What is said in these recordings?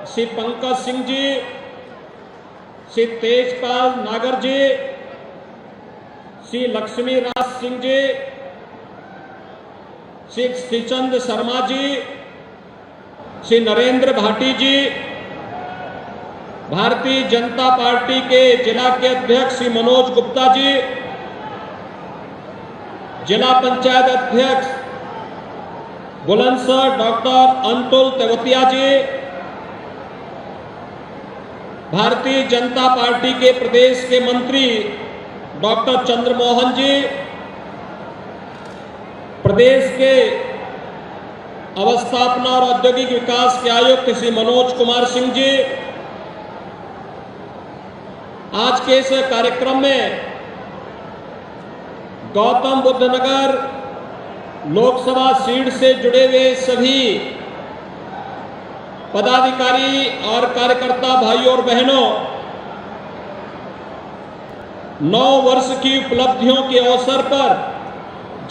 श्री पंकज सिंह जी, श्री तेजपाल नागर जी, श्री लक्ष्मी राज सिंह जी, श्री श्रीचंद शर्मा जी, श्री नरेंद्र भाटी जी, भारतीय जनता पार्टी के जिला के अध्यक्ष श्री मनोज गुप्ता जी, जिला पंचायत अध्यक्ष बुलंदशहर डॉक्टर अंतुल तेवतिया जी, भारतीय जनता पार्टी के प्रदेश के मंत्री डॉक्टर चंद्रमोहन जी, प्रदेश के अवस्थापना और औद्योगिक विकास के आयुक्त श्री मनोज कुमार सिंह जी, आज के इस कार्यक्रम में गौतम बुद्ध नगर लोकसभा सीट से जुड़े हुए सभी पदाधिकारी और कार्यकर्ता भाइयों और बहनों, 9 वर्ष की उपलब्धियों के अवसर पर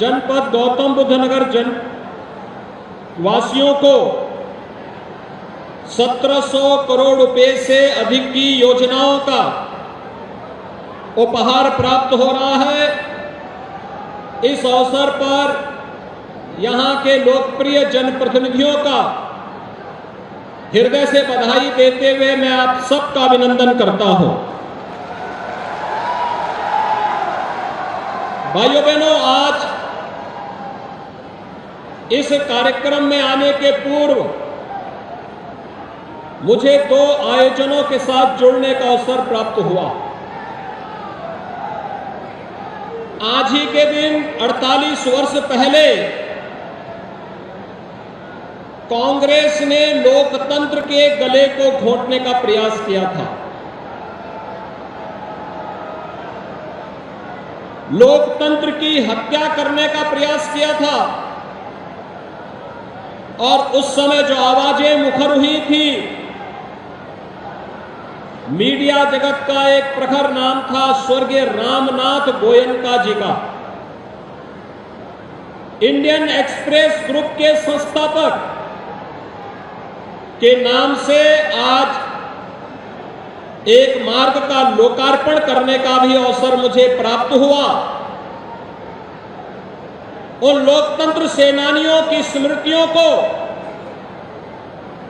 जनपद गौतम बुद्ध नगर वासियों को 1700 करोड़ रुपए से अधिक की योजनाओं का उपहार प्राप्त हो रहा है। इस अवसर पर यहां के लोकप्रिय जनप्रतिनिधियों का हृदय से बधाई देते हुए मैं आप सबका अभिनंदन करता हूं। भाइयों बहनों, आज इस कार्यक्रम में आने के पूर्व मुझे 2 आयोजनों के साथ जुड़ने का अवसर प्राप्त हुआ। आज ही के दिन 48 वर्ष पहले कांग्रेस ने लोकतंत्र के गले को घोंटने का प्रयास किया था। लोकतंत्र की हत्या करने का प्रयास किया था और उस समय जो आवाजें मुखर हुई थी, मीडिया जगत का एक प्रखर नाम था स्वर्गीय रामनाथ गोयनका जी का। इंडियन एक्सप्रेस ग्रुप के संस्थापक के नाम से आज एक मार्ग का लोकार्पण करने का भी अवसर मुझे प्राप्त हुआ। उन लोकतंत्र सेनानियों की स्मृतियों को,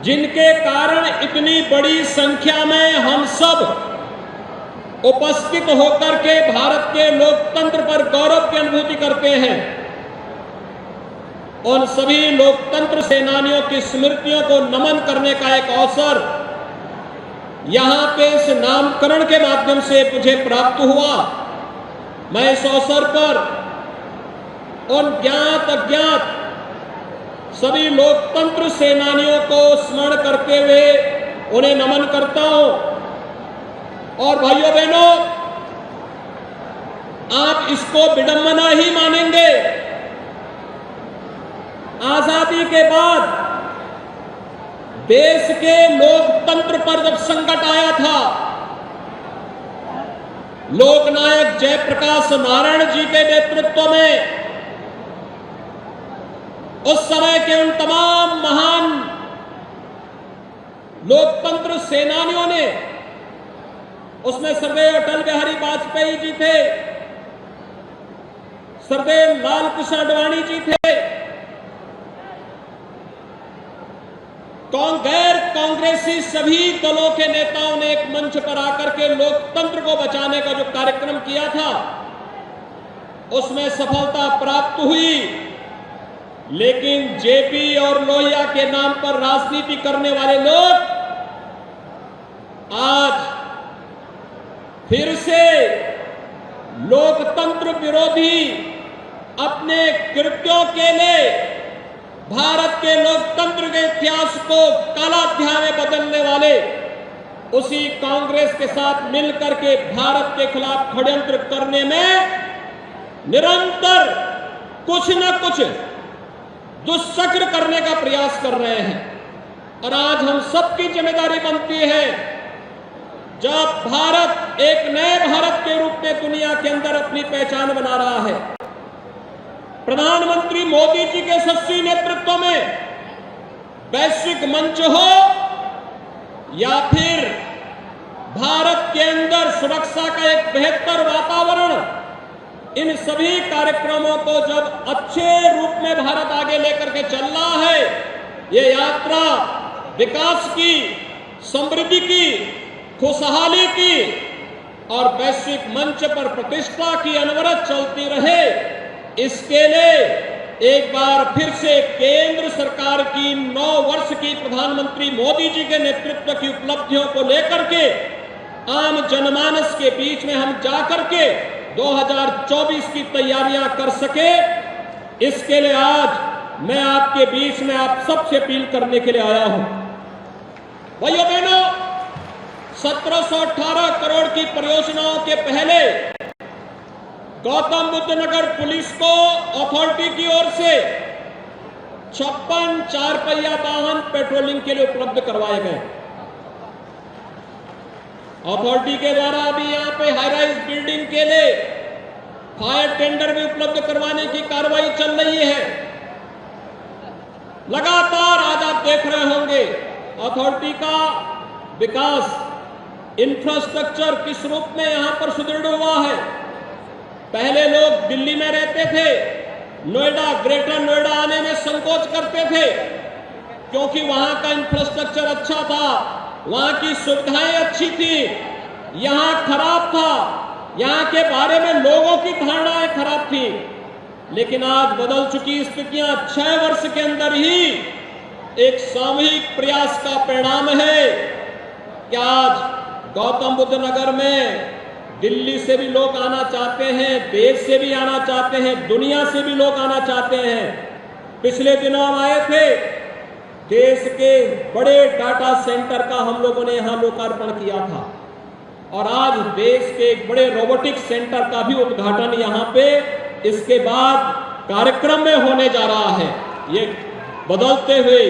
जिनके कारण इतनी बड़ी संख्या में हम सब उपस्थित होकर के भारत के लोकतंत्र पर गौरव की अनुभूति करते हैं, उन सभी लोकतंत्र सेनानियों की स्मृतियों को नमन करने का एक अवसर यहां पे इस नामकरण के माध्यम से मुझे प्राप्त हुआ। मैं इस अवसर पर उन ज्ञात अज्ञात सभी लोकतंत्र सेनानियों को स्मरण करते हुए उन्हें नमन करता हूं। और भाइयों बहनों, आप इसको विडंबना ही मानेंगे, आजादी के बाद देश के लोकतंत्र पर जब संकट आया था, लोकनायक जयप्रकाश नारायण जी के नेतृत्व में उस समय के उन तमाम महान लोकतंत्र सेनानियों ने, उसमें सरदेव अटल बिहारी वाजपेयी जी थे, सरदेव लाल कृष्ण आडवाणी जी थे, गैर कांग्रेसी सभी दलों के नेताओं ने एक मंच पर आकर के लोकतंत्र को बचाने का जो कार्यक्रम किया था, उसमें सफलता प्राप्त हुई। लेकिन जेपी और लोहिया के नाम पर राजनीति करने वाले लोग आज फिर से लोकतंत्र विरोधी अपने कृत्यों के लिए भारत के लोकतंत्र के इतिहास को काला अध्याय में बदलने वाले उसी कांग्रेस के साथ मिलकर के भारत के खिलाफ षड्यंत्र करने में निरंतर कुछ न कुछ दुष्चक्र करने का प्रयास कर रहे हैं। और आज हम सबकी जिम्मेदारी बनती है, जब भारत एक नए भारत के रूप में दुनिया के अंदर अपनी पहचान बना रहा है, प्रधानमंत्री मोदी जी के यशस्वी नेतृत्व में वैश्विक मंच हो या फिर भारत के अंदर सुरक्षा का एक बेहतर वातावरण, इन सभी कार्यक्रमों को जब अच्छे रूप में भारत आगे लेकर के चल रहा है, ये यात्रा विकास की, समृद्धि की, खुशहाली की और वैश्विक मंच पर प्रतिष्ठा की अनवरत चलती रहे, इसके लिए एक बार फिर से केंद्र सरकार की 9 वर्ष की प्रधानमंत्री मोदी जी के नेतृत्व की उपलब्धियों को लेकर के आम जनमानस के बीच में हम जाकर के 2024 की तैयारियां कर सके, इसके लिए आज मैं आपके बीच में आप सबसे अपील करने के लिए आया हूं। भाइयों बहनों, 1718 करोड़ की परियोजनाओं के पहले गौतम बुद्ध नगर पुलिस को अथॉरिटी की ओर से 56 4 पहिया वाहन पेट्रोलिंग के लिए उपलब्ध करवाए गए। अथॉरिटी के द्वारा अभी यहां पे हाई राइज बिल्डिंग के लिए फायर टेंडर भी उपलब्ध करवाने की कार्रवाई चल रही है। लगातार आज आप देख रहे होंगे अथॉरिटी का विकास, इंफ्रास्ट्रक्चर किस रूप में यहां पर सुदृढ़ हुआ है। पहले लोग दिल्ली में रहते थे, नोएडा, ग्रेटर नोएडा आने में संकोच करते थे क्योंकि वहां का इंफ्रास्ट्रक्चर अच्छा था, वहां की सुविधाएं अच्छी थी। यहां खराब था, यहां के बारे में लोगों की धारणाएं खराब थी। लेकिन आज बदल चुकी स्थितियां 6 वर्ष के अंदर ही एक सामूहिक प्रयास का परिणाम है कि आज गौतम बुद्ध नगर में दिल्ली से भी लोग आना चाहते हैं, देश से भी आना चाहते हैं, दुनिया से भी लोग आना चाहते हैं। पिछले दिनों हम आए थे, देश के बड़े डाटा सेंटर का हम लोगों ने यहां लोकार्पण किया था और आज देश के एक बड़े रोबोटिक सेंटर का भी उद्घाटन यहां पे इसके बाद कार्यक्रम में होने जा रहा है। ये बदलते हुए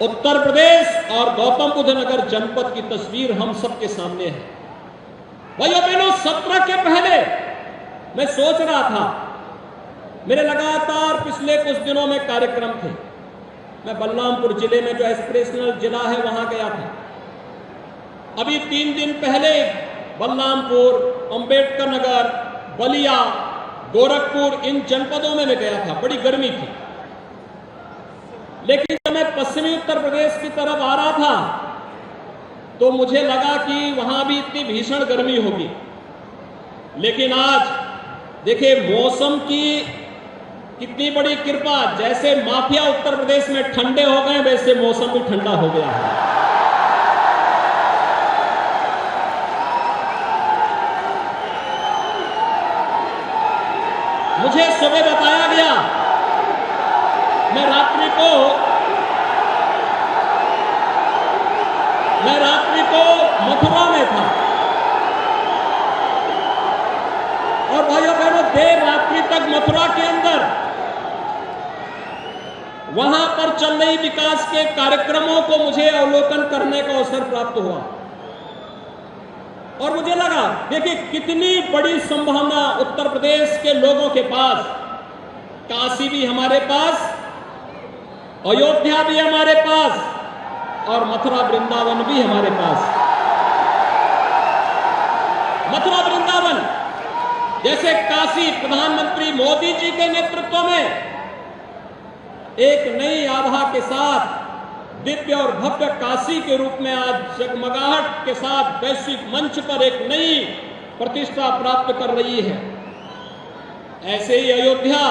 उत्तर प्रदेश और गौतम बुद्ध नगर जनपद की तस्वीर हम सबके सामने है। भाइयों बहनों, सत्र के पहले मैं सोच रहा था, मेरे लगातार पिछले कुछ दिनों में कार्यक्रम थे। मैं बलरामपुर जिले में जो एस्पिरेशनल जिला है वहां गया था। अभी 3 दिन पहले बलरामपुर, अंबेडकर नगर, बलिया, गोरखपुर, इन जनपदों में मैं गया था। बड़ी गर्मी थी, लेकिन जब मैं पश्चिमी उत्तर प्रदेश की तरफ आ रहा था तो मुझे लगा कि वहां भी इतनी भीषण गर्मी होगी। लेकिन आज देखिए मौसम की कितनी बड़ी कृपा, जैसे माफिया उत्तर प्रदेश में ठंडे हो गए वैसे मौसम भी ठंडा हो गया है। मुझे सुबह बताया गया, मैं रात्रि को मथुरा में था और भाइयों बहनों, देर रात्रि तक मथुरा के अंदर वहां पर चल रही विकास के कार्यक्रमों को मुझे अवलोकन करने का अवसर प्राप्त हुआ और मुझे लगा देखिए कितनी बड़ी संभावना उत्तर प्रदेश के लोगों के पास। काशी भी हमारे पास, अयोध्या भी हमारे पास और मथुरा वृंदावन भी हमारे पास। मथुरा वृंदावन जैसे काशी प्रधानमंत्री मोदी जी के नेतृत्व में एक नई आभा के साथ दिव्य और भव्य काशी के रूप में आज जगमगाहट के साथ वैश्विक मंच पर एक नई प्रतिष्ठा प्राप्त कर रही है। ऐसे ही अयोध्या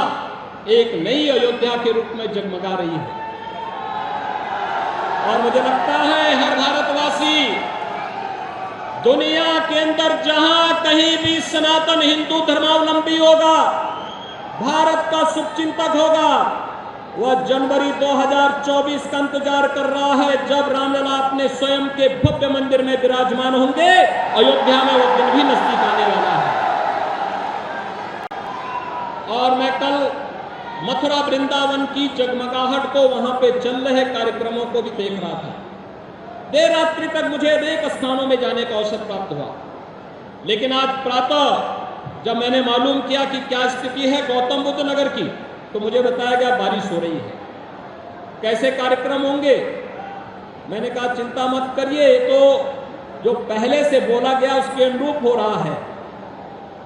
एक नई अयोध्या के रूप में जगमगा रही है और मुझे लगता है हर भारतवासी दुनिया के अंदर जहां कहीं भी सनातन हिंदू धर्मावलंबी होगा, भारत का शुभचिंतक होगा, वह जनवरी 2024 का इंतजार कर रहा है जब रामलला अपने स्वयं के भव्य मंदिर में विराजमान होंगे। अयोध्या में वह दिन भी नजदीक आने वाला है। और मैं कल मथुरा वृंदावन की जगमगाहट को, वहां पे चल रहे कार्यक्रमों को भी देख रहा था। देर रात्रि तक मुझे अनेक स्थानों में जाने का अवसर प्राप्त हुआ, लेकिन आज प्रातः जब मैंने मालूम किया कि क्या स्थिति है गौतम बुद्ध नगर की, तो मुझे बताया गया बारिश हो रही है। कैसे कार्यक्रम होंगे? मैंने कहा चिंता मत करिए, तो जो पहले से बोला गया उसके अनुरूप हो रहा है,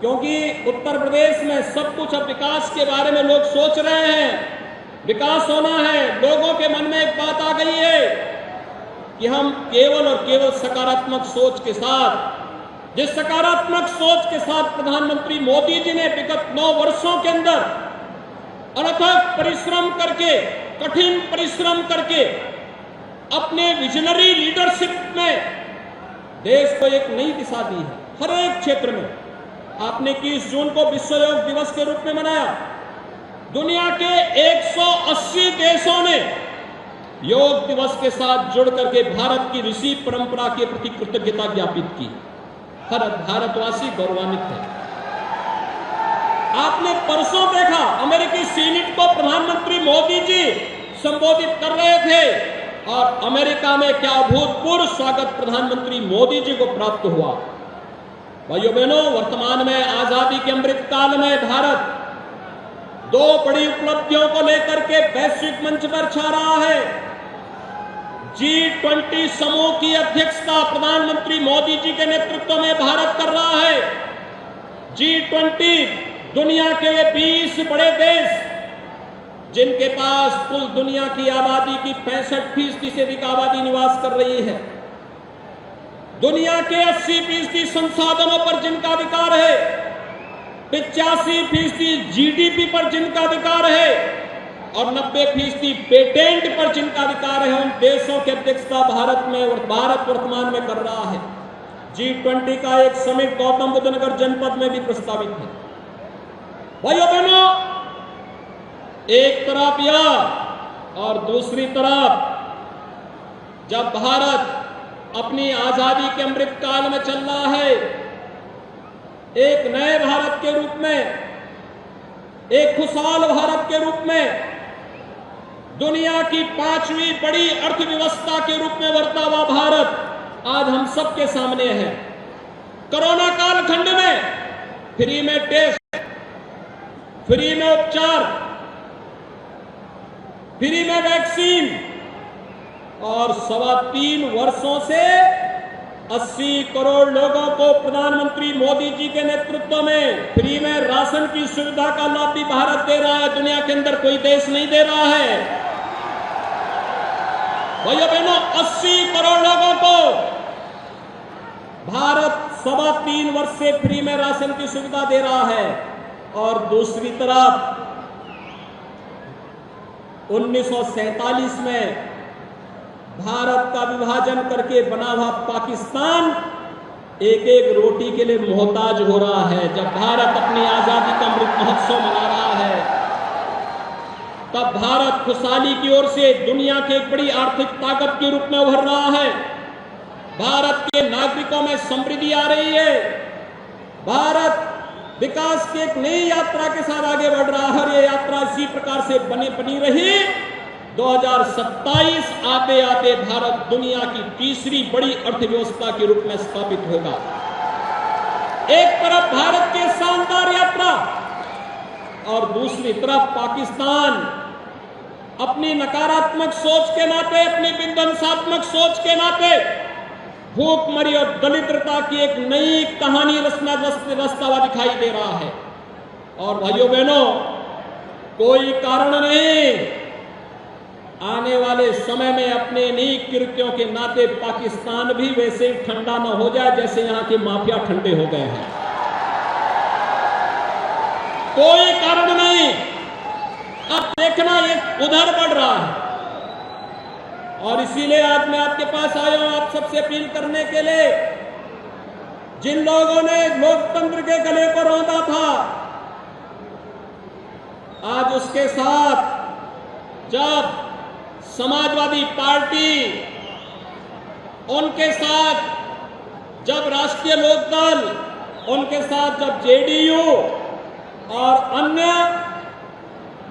क्योंकि उत्तर प्रदेश में सब कुछ अब विकास के बारे में लोग सोच रहे हैं, विकास होना है। लोगों के मन में एक बात आ गई है कि हम केवल और केवल सकारात्मक सोच के साथ, जिस सकारात्मक सोच के साथ प्रधानमंत्री मोदी जी ने विगत 9 वर्षों के अंदर अथक परिश्रम करके, कठिन परिश्रम करके अपने विजनरी लीडरशिप में देश को एक नई दिशा दी है। हर एक क्षेत्र में आपने 21 जून को विश्व योग दिवस के रूप में मनाया। दुनिया के 180 देशों ने योग दिवस के साथ जुड़ करके भारत की ऋषि परंपरा के प्रति कृतज्ञता ज्ञापित की। हर भारतवासी गौरवान्वित है। आपने परसों देखा अमेरिकी सीनेट को प्रधानमंत्री मोदी जी संबोधित कर रहे थे और अमेरिका में क्या अभूतपूर्व स्वागत प्रधानमंत्री मोदी जी को प्राप्त हुआ। भाइयों बहनों, वर्तमान में आजादी के अमृत काल में भारत 2 बड़ी उपलब्धियों को लेकर के वैश्विक मंच पर छा रहा है। G20 समूह की अध्यक्षता प्रधानमंत्री मोदी जी के नेतृत्व में भारत कर रहा है। G20 दुनिया के 20 बड़े देश, जिनके पास कुल दुनिया की आबादी की 65% से अधिक आबादी निवास कर रही है, दुनिया के 80% संसाधनों पर जिनका अधिकार है, 85% GDP पर जिनका अधिकार है और 90% पेटेंट पर जिनका अधिकार है, उन देशों की अध्यक्षता भारत वर्तमान में कर रहा है। G20 का एक समिट गौतम बुद्ध नगर जनपद में भी प्रस्तावित है। भाइयों बहनों, एक तरफ यह और दूसरी तरफ जब भारत अपनी आजादी के अमृत काल में चल रहा है, एक नए भारत के रूप में, एक खुशहाल भारत के रूप में, दुनिया की 5वीं बड़ी अर्थव्यवस्था के रूप में उभरता हुआ भारत आज हम सबके सामने है। कोरोना कालखंड में फ्री में टेस्ट, फ्री में उपचार, फ्री में वैक्सीन और 3.25 वर्षों से 80 करोड़ लोगों को प्रधानमंत्री मोदी जी के नेतृत्व में फ्री में राशन की सुविधा का लाभ भी भारत दे रहा है। दुनिया के अंदर कोई देश नहीं दे रहा है। भाइयों बहनों, 80 करोड़ लोगों को भारत 3.25 वर्ष से फ्री में राशन की सुविधा दे रहा है। और दूसरी तरफ 1947 में भारत का विभाजन करके बना हुआ पाकिस्तान एक एक रोटी के लिए मोहताज हो रहा है। जब भारत अपनी आजादी का अमृत महोत्सव मना रहा है, तब भारत खुशहाली की ओर से दुनिया की एक बड़ी आर्थिक ताकत के रूप में उभर रहा है। भारत के नागरिकों में समृद्धि आ रही है। भारत विकास की एक नई यात्रा के साथ आगे बढ़ रहा है और ये यात्रा इसी प्रकार से बनी रही। 2027 आते आते भारत दुनिया की तीसरी बड़ी अर्थव्यवस्था के रूप में स्थापित होगा। एक तरफ भारत की शानदार यात्रा और दूसरी तरफ पाकिस्तान अपनी नकारात्मक सोच के नाते, अपनी विध्वंसात्मक सोच के नाते भूखमरी और दरिद्रता की एक नई कहानी रचता हुआ दिखाई दे रहा है। और भाइयों बहनों, कोई कारण नहीं, आने वाले समय में अपने इन्हीं कृत्यों के नाते पाकिस्तान भी वैसे ही ठंडा न हो जाए जैसे यहां के माफिया ठंडे हो गए हैं। कोई कारण नहीं। अब देखना ये उधर बढ़ रहा है और इसीलिए आज मैं आपके पास आया हूं आप सबसे अपील करने के लिए, जिन लोगों ने लोकतंत्र के गले पर रौंदा था, आज उसके साथ जब समाजवादी पार्टी, उनके साथ जब राष्ट्रीय लोकदल, उनके साथ जब जेडीयू और अन्य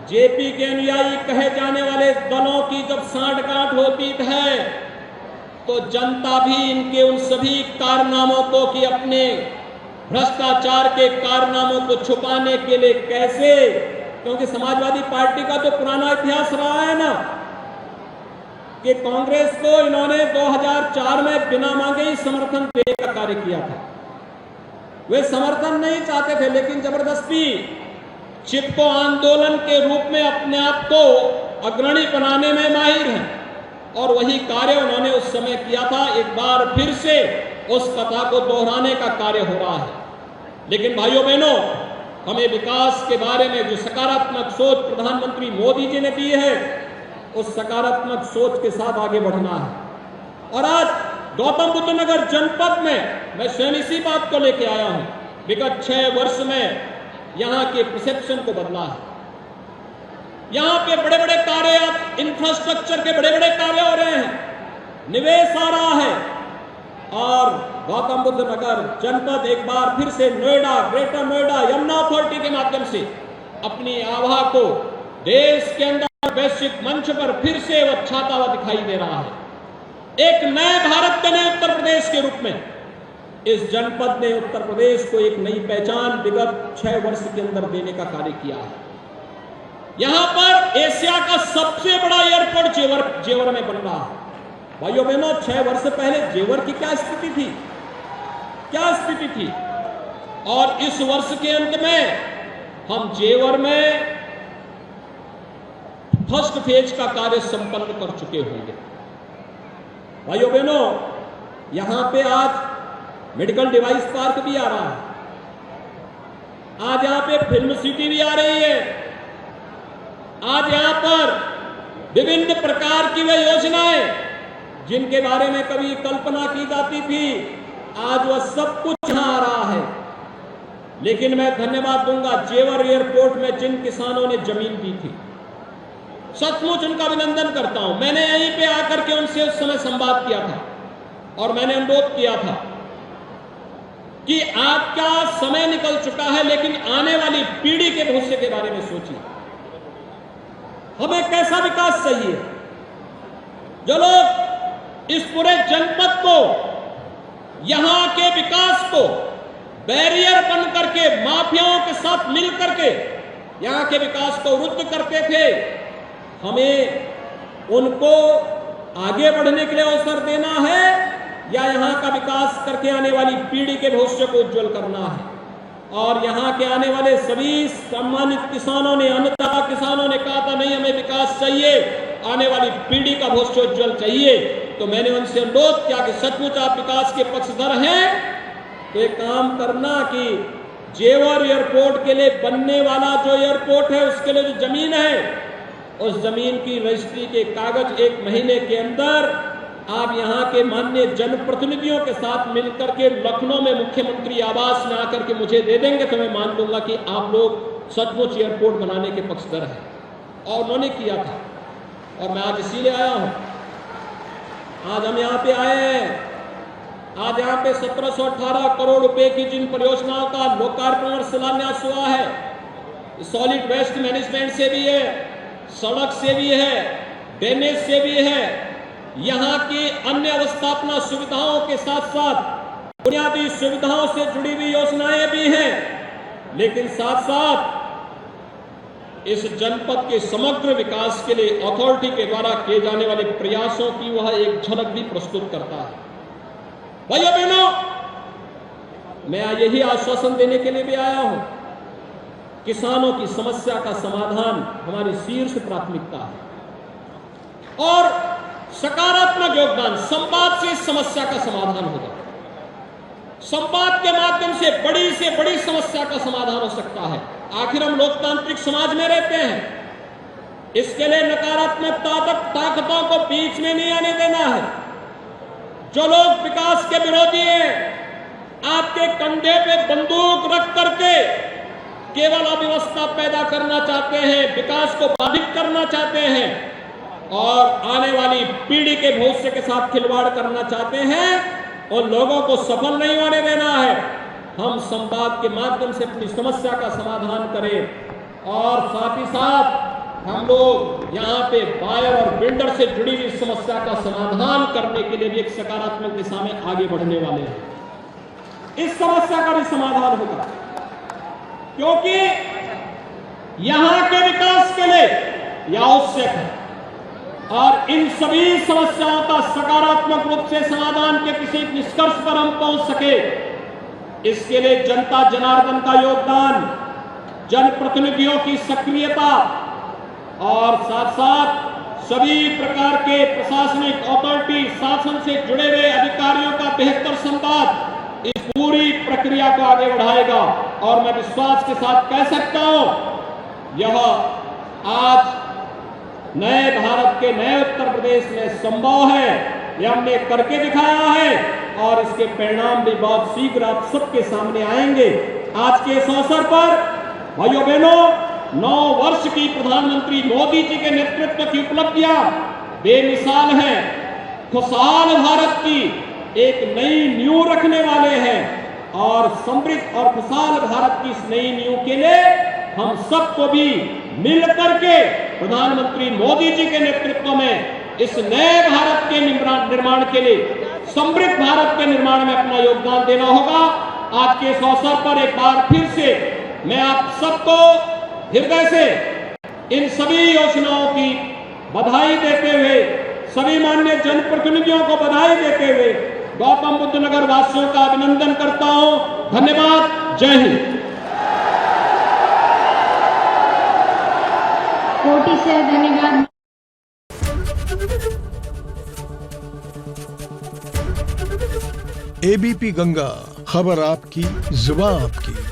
जेपी के अनुयायी कहे जाने वाले दलों की जब सांठगांठ होती है, तो जनता भी इनके उन सभी कारनामों को कि अपने भ्रष्टाचार के कारनामों को छुपाने के लिए कैसे, क्योंकि समाजवादी पार्टी का तो पुराना इतिहास रहा है ना कि कांग्रेस को इन्होंने 2004 में बिना मांगे ही समर्थन देने का कार्य किया था। वे समर्थन नहीं चाहते थे, लेकिन जबरदस्ती चिपको आंदोलन के रूप में अपने आप को अग्रणी बनाने में माहिर हैं, और वही कार्य उन्होंने उस समय किया था। एक बार फिर से उस कथा को दोहराने का कार्य हो रहा है। लेकिन भाइयों बहनों, हमें विकास के बारे में जो सकारात्मक सोच प्रधानमंत्री मोदी जी ने दी है, उस सकारात्मक सोच के साथ आगे बढ़ना है। और आज गौतम बुद्ध नगर जनपद में मैं स्वयं इसी बात को लेके आया हूं। विगत 6 वर्ष में यहां के परसेप्शन को बदला है। यहां पे बड़े बड़े कार्य, इंफ्रास्ट्रक्चर के बड़े बड़े कार्य हो रहे हैं, निवेश आ रहा है, और गौतम बुद्ध नगर जनपद एक बार फिर से नोएडा, ग्रेटर नोएडा यमुना अथॉरिटी के माध्यम से अपनी आभा को देश के अंदर वैश्विक मंच पर फिर से वह छाता हुआ दिखाई दे रहा है। एक नए भारत के नए उत्तर प्रदेश के रूप में इस जनपद ने उत्तर प्रदेश को एक नई पहचान विगत 6 वर्ष के अंदर देने का कार्य किया है। यहां पर एशिया का सबसे बड़ा एयरपोर्ट जेवर में बन रहा है। भाइयों बहनों, 6 वर्ष पहले जेवर की क्या स्थिति थी, क्या स्थिति थी, और इस वर्ष के अंत में हम जेवर में फर्स्ट फेज का कार्य संपन्न कर चुके होंगे। भाइयों बहनों, यहां पे आज मेडिकल डिवाइस पार्क भी आ रहा है, आज यहां पे फिल्म सिटी भी आ रही है, आज यहां पर विभिन्न प्रकार की वे योजनाएं जिनके बारे में कभी कल्पना की जाती थी, आज वह सब कुछ यहां आ रहा है। लेकिन मैं धन्यवाद दूंगा जेवर एयरपोर्ट में जिन किसानों ने जमीन दी थी, सचमुच उनका अभिनंदन करता हूं। मैंने यहीं पे आकर के उनसे उस समय संवाद किया था और मैंने अनुरोध किया था कि आपका समय निकल चुका है, लेकिन आने वाली पीढ़ी के भविष्य के बारे में सोचिए। हमें कैसा विकास चाहिए? जो लोग इस पूरे जनपद को, यहां के विकास को बैरियर बन करके माफियाओं के साथ मिल करके यहां के विकास को रुद्ध करते थे, हमें उनको आगे बढ़ने के लिए अवसर देना है या यहां का विकास करके आने वाली पीढ़ी के भविष्य को उज्जवल करना है। और यहां के आने वाले सभी सम्मानित किसानों ने, अन्नदाता किसानों ने कहा था, नहीं हमें विकास चाहिए, आने वाली पीढ़ी का भविष्य उज्जवल चाहिए। तो मैंने उनसे अनुरोध किया कि सचमुच आप विकास के पक्षधर हैं तो एक काम करना कि जेवर एयरपोर्ट के लिए बनने वाला जो एयरपोर्ट है, उसके लिए जो जमीन है, उस जमीन की रजिस्ट्री के कागज 1 महीने के अंदर आप यहां के माननीय जनप्रतिनिधियों के साथ मिलकर के लखनऊ में मुख्यमंत्री आवास में आकर के मुझे दे देंगे, तो मैं मान लूंगा कि आप लोग सचमुच एयरपोर्ट बनाने के पक्षधर हैं। और उन्होंने किया था, और मैं आज इसीलिए आया हूं। आज हम यहां पे आए हैं, आज यहां पे 1718 करोड़ रुपए की जिन परियोजनाओं का लोकार्पण और शिलान्यास हुआ है, सॉलिड वेस्ट मैनेजमेंट से भी है, सड़क से भी है, ड्रेनेज से भी है, यहां की अन्य अवस्थापना सुविधाओं के साथ साथ बुनियादी सुविधाओं से जुड़ी हुई योजनाएं भी हैं। लेकिन साथ साथ इस जनपद के समग्र विकास के लिए अथॉरिटी के द्वारा किए जाने वाले प्रयासों की वह एक झलक भी प्रस्तुत करता है। भाइयों बहनों, मैं यही आश्वासन देने के लिए भी आया हूं, किसानों की समस्या का समाधान हमारी शीर्ष प्राथमिकता है और सकारात्मक योगदान, संवाद से इस समस्या का समाधान होगा। संवाद के माध्यम से बड़ी समस्या का समाधान हो सकता है। आखिर हम लोकतांत्रिक समाज में रहते हैं, इसके लिए नकारात्मक ताकतों को बीच में नहीं आने देना है। जो लोग विकास के विरोधी हैं, आपके कंधे पे बंदूक रख करके केवल अव्यवस्था पैदा करना चाहते हैं, विकास को बाधित करना चाहते हैं और आने वाली पीढ़ी के भविष्य के साथ खिलवाड़ करना चाहते हैं, और लोगों को सफल नहीं होने देना है। हम संवाद के माध्यम से अपनी समस्या का समाधान करें और साथ ही साथ हम लोग यहाँ पे बायर और बिल्डर से जुड़ी हुई समस्या का समाधान करने के लिए भी एक सकारात्मक दिशा में आगे बढ़ने वाले हैं। इस समस्या का भी समाधान होगा, क्योंकि यहाँ के विकास के लिए यह आवश्यक है और इन सभी समस्याओं का सकारात्मक रूप से समाधान के किसी निष्कर्ष पर हम पहुंच सके, इसके लिए जनता जनार्दन का योगदान, जनप्रतिनिधियों की सक्रियता और साथ साथ सभी प्रकार के प्रशासनिक अथॉरिटी, शासन से जुड़े हुए अधिकारियों का बेहतर संवाद इस पूरी प्रक्रिया को आगे बढ़ाएगा। और मैं विश्वास के साथ कह सकता हूं, यह आज नए भारत के नए उत्तर प्रदेश में संभव है, यह हमने करके दिखाया है और इसके परिणाम भी बहुत शीघ्र आप सबके सामने आएंगे। आज के इस अवसर पर भाइयों बहनों, 9 वर्ष की प्रधानमंत्री मोदी जी के नेतृत्व की उपलब्धियां बेमिसाल हैं। खुशहाल भारत की एक नई नींव रखने वाले हैं और समृद्ध और खुशहाल भारत की इस नई नींव के लिए हम सबको भी मिल करके प्रधानमंत्री मोदी जी के नेतृत्व में इस नए भारत के निर्माण के लिए, समृद्ध भारत के निर्माण में अपना योगदान देना होगा। आज के इस अवसर पर एक बार फिर से मैं आप सबको हृदय से इन सभी योजनाओं की बधाई देते हुए, सभी माननीय जनप्रतिनिधियों को बधाई देते हुए गौतम बुद्ध नगर वासियों का अभिनंदन करता हूं। धन्यवाद। जय हिंद। कोटि से धन्यवाद। एबीपी गंगा, खबर आपकी, जुबान आपकी।